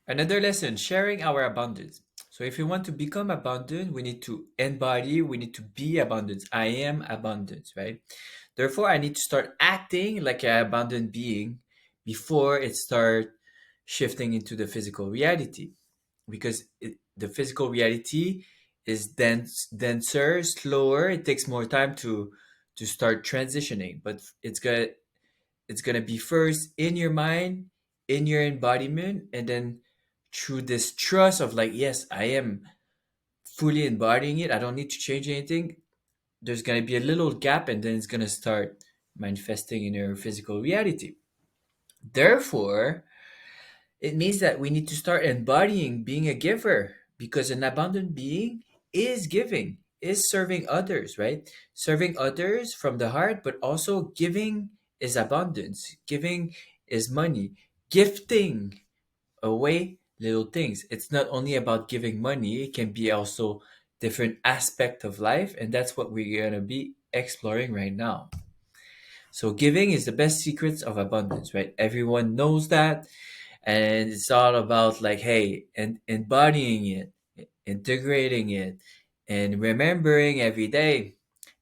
Another lesson, sharing our abundance. So if we want to become abundant, we need to embody, we need to be abundance. I am abundance, right? Therefore, I need to start acting like an abundant being before it start shifting into the physical reality. Because the physical reality is denser, slower. It takes more time to start transitioning, but it's gonna be first in your mind, in your embodiment, and then through this trust of like, yes, I am fully embodying it. I don't need to change anything. There's gonna be a little gap, and then it's gonna start manifesting in your physical reality. Therefore, it means that we need to start embodying being a giver because an abundant being is giving, is serving others, right? Serving others from the heart, but also giving is abundance. Giving is money. Gifting away little things. It's not only about giving money, it can be also different aspect of life, and that's what we're going to be exploring right now. So giving is the best secrets of abundance, right? Everyone knows that, and it's all about like, hey, and embodying it, integrating it, and remembering every day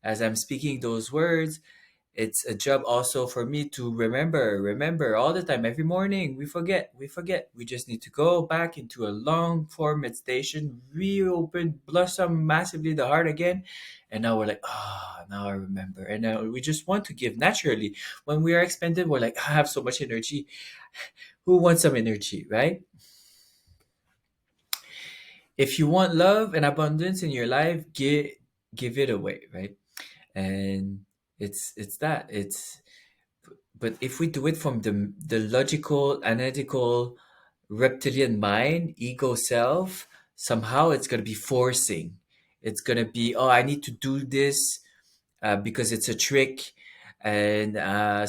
as I'm speaking those words. It's a job also for me to remember all the time. Every morning we forget. We just need to go back into a long form meditation, reopen, blossom massively the heart again, and now we're like, now I remember. And now we just want to give naturally. When we are expanded, we're like, I have so much energy. Who wants some energy, right? If you want love and abundance in your life, give it away, right? And it's that. It's But if we do it from the logical, analytical, reptilian mind, ego self, somehow it's gonna be forcing. It's gonna be, oh, I need to do this because it's a trick, and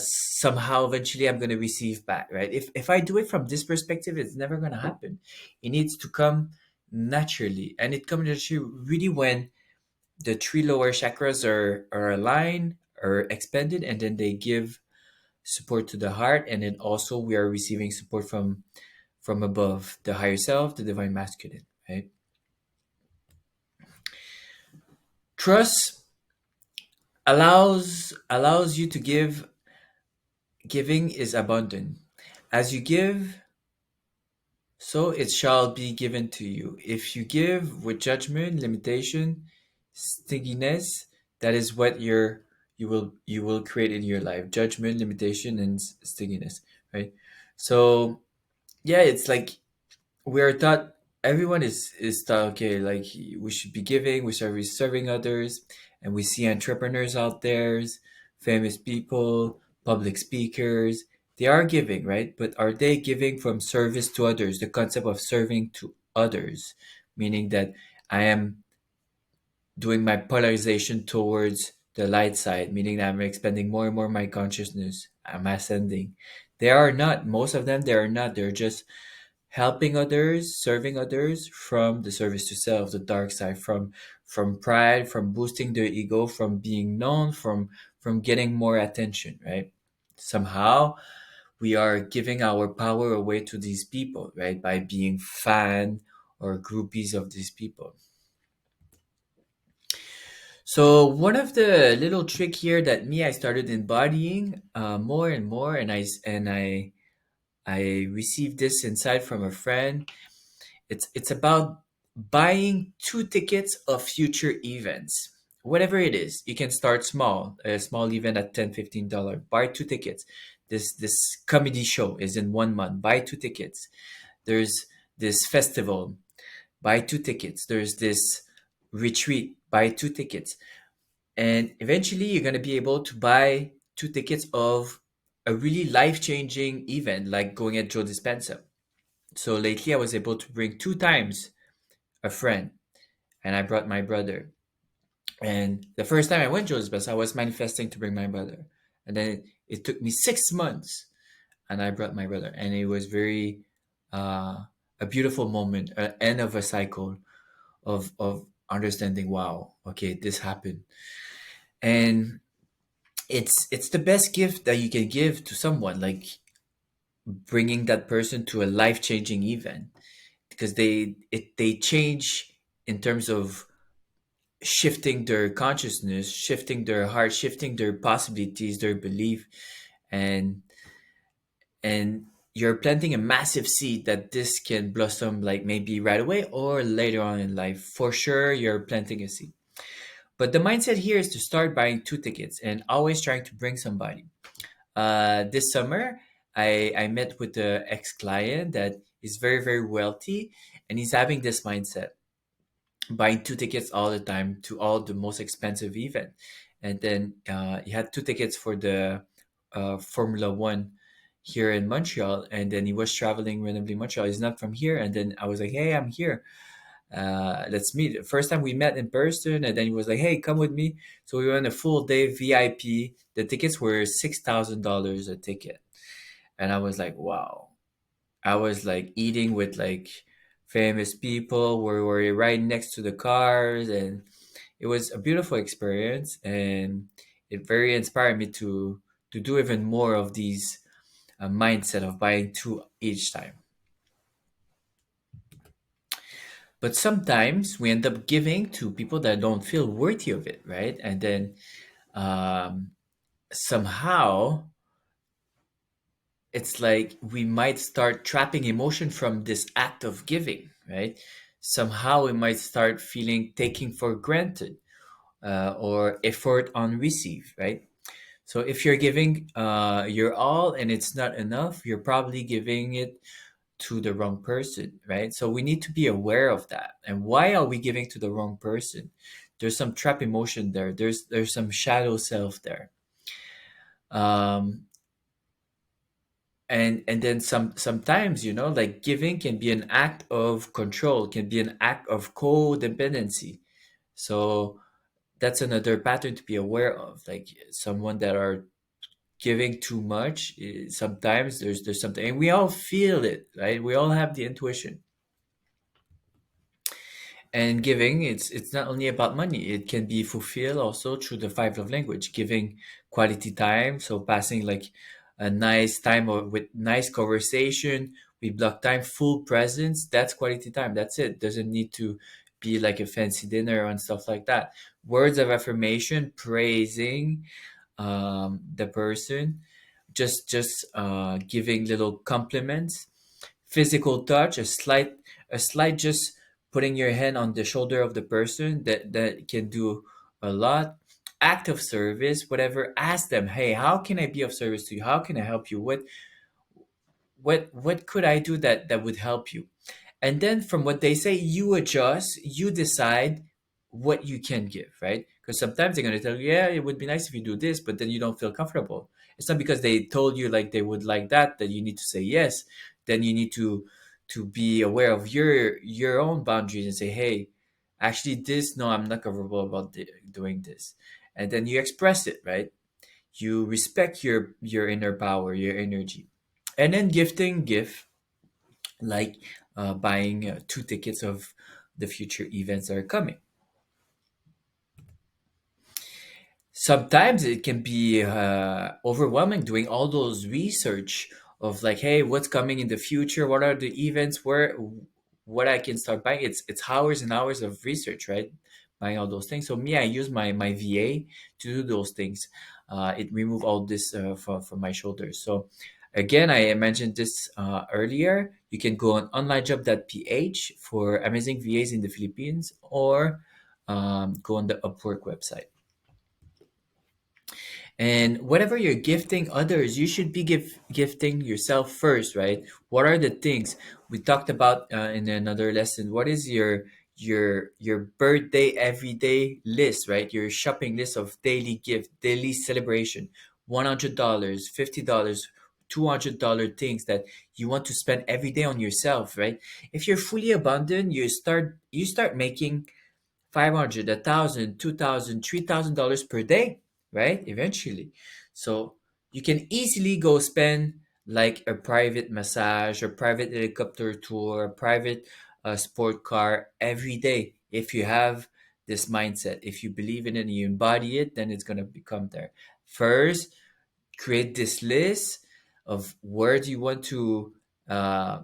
somehow eventually I'm gonna receive back, right? If I do it from this perspective, it's never gonna happen. It needs to come naturally, and it comes naturally really when the three lower chakras are aligned or expanded, and then they give support to the heart, and then also we are receiving support from above, the higher self, the divine masculine, right? Trust allows you to give. Giving is abundant. As you give, so it shall be given to you. If you give with judgment, limitation, stinginess, that is what you will create in your life. Judgment, limitation, and stinginess, right? So yeah, it's like we are taught, everyone is taught, okay, like we should be giving, we should be serving others, and we see entrepreneurs out there, famous people, public speakers, they are giving, right? But are they giving from service to others? The concept of serving to others, meaning that I am doing my polarization towards the light side, meaning that I'm expanding more and more my consciousness, I'm ascending. They are not, most of them, they are not, they're just helping others, serving others from the service to self, the dark side, from pride, from boosting their ego, from being known, from getting more attention, right? Somehow we are giving our power away to these people, right? By being fan or groupies of these people. So one of the little trick here that me I started embodying more and more, and I received this insight from a friend. It's about buying two tickets of future events. Whatever it is, you can start small, a small event at $10, $15. Buy two tickets. This comedy show is in 1 month. Buy two tickets. There's this festival. Buy two tickets. There's this retreat. Buy two tickets. And eventually you're gonna be able to buy two tickets of a really life-changing event like going at Joe Dispenza. So lately I was able to bring two times a friend, and I brought my brother. And the first time I went Joe's Best, I was manifesting to bring my brother. And then it took me 6 months, and I brought my brother. And it was very a beautiful moment, an end of a cycle of understanding, wow, okay, this happened. And it's the best gift that you can give to someone. Like bringing that person to a life-changing event, because they change in terms of shifting their consciousness, shifting their heart, shifting their possibilities, their belief, and and you're planting a massive seed that this can blossom like maybe right away or later on in life. For sure, you're planting a seed. But the mindset here is to start buying two tickets and always trying to bring somebody. This summer, I met with the ex client that is very, very wealthy, and he's having this mindset, buying two tickets all the time to all the most expensive event. And then he had two tickets for the Formula One here in Montreal, and then he was traveling randomly in Montreal. He's not from here, and then I was like, "Hey, I'm here. Let's meet." First time we met in person, and then he was like, "Hey, come with me." So we went a full day VIP. The tickets were $6,000 a ticket, and I was like, "Wow." I was like eating with like famous people. We were right next to the cars, and it was a beautiful experience, and it very inspired me to do even more of these mindset of buying two each time. But sometimes we end up giving to people that don't feel worthy of it, right? And then um, somehow it's like we might start trapping emotion from this act of giving, right? Somehow we might start feeling taking for granted, or effort on receive, right? So if you're giving your all and it's not enough, you're probably giving it to the wrong person, right? So we need to be aware of that. And why are we giving to the wrong person? There's some trap emotion there. There's some shadow self there. Um, and then sometimes, like giving can be an act of control, can be an act of codependency. So that's another pattern to be aware of. Like someone that are giving too much, sometimes there's something, and we all feel it, right? We all have the intuition. And giving, it's not only about money. It can be fulfilled also through the five love language, giving quality time, so passing like a nice time with nice conversation. We block time, full presence. That's quality time. That's it. Doesn't need to be like a fancy dinner and stuff like that. Words of affirmation, praising the person, just giving little compliments. Physical touch, a slight just putting your hand on the shoulder of the person, that can do a lot. Act of service, whatever. Ask them, hey, how can I be of service to you? How can I help you? What could I do that would help you? And then from what they say, you adjust, you decide what you can give, right? Because sometimes they're going to tell you, yeah, it would be nice if you do this, but then you don't feel comfortable. It's not because they told you like they would like that you need to say yes. Then you need to be aware of your own boundaries and say, hey, actually this, no, I'm not comfortable about doing this. And then you express it, right? You respect your inner power, your energy. And then gifting gift, like buying two tickets of the future events that are coming. Sometimes it can be overwhelming doing all those research of like, hey, what's coming in the future, what are the events, where what I can start buying. It's hours and hours of research, right? Buying all those things. So me, I use my VA to do those things. It remove all this from my shoulders. So again, I mentioned this earlier. You can go on onlinejob.ph for amazing VAs in the Philippines, or go on the Upwork website. And whatever you're gifting others, you should be gifting yourself first, right? What are the things we talked about in another lesson? What is your birthday everyday list, right? Your shopping list of daily gift, daily celebration, $100, $50, $200 things that you want to spend every day on yourself, right? If you're fully abundant, you start making 500, 1,000, 2,000, $3,000 per day, right? Eventually. So you can easily go spend like a private massage or private helicopter tour, private sport car every day. If you have this mindset, if you believe in it and you embody it, then it's going to become there. First, create this list, of where do you want to uh,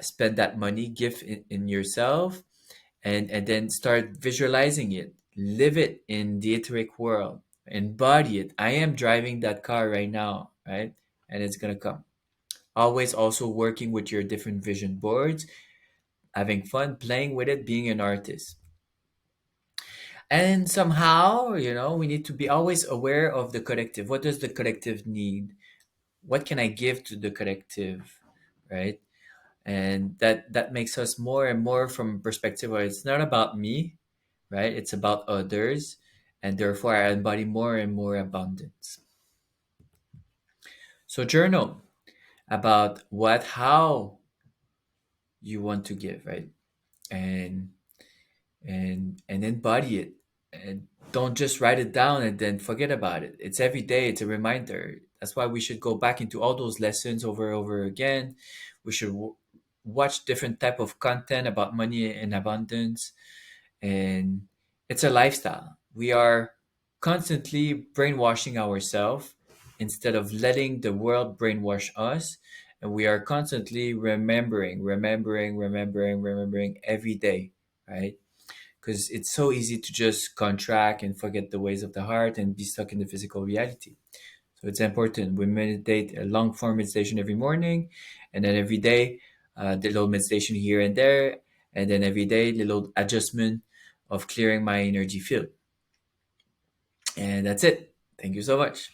spend that money, give in yourself, and then start visualizing it, live it in the etheric world, embody it. I am driving that car right now, right? And it's gonna come. Always also working with your different vision boards, having fun playing with it, being an artist. And somehow, we need to be always aware of the collective. What does the collective need? What can I give to the collective, right? And that makes us more and more from a perspective where it's not about me, right? It's about others, and therefore I embody more and more abundance. So journal about how you want to give, right? And and embody it, and don't just write it down and then forget about it. It's every day. It's a reminder. That's why we should go back into all those lessons over and over again. We should watch different type of content about money and abundance. And it's a lifestyle. We are constantly brainwashing ourselves instead of letting the world brainwash us. And we are constantly remembering every day, right? Because it's so easy to just contract and forget the ways of the heart and be stuck in the physical reality. So it's important. We meditate a long form meditation every morning, and then every day, the little meditation here and there, and then every day, little adjustment of clearing my energy field. And that's it. Thank you so much.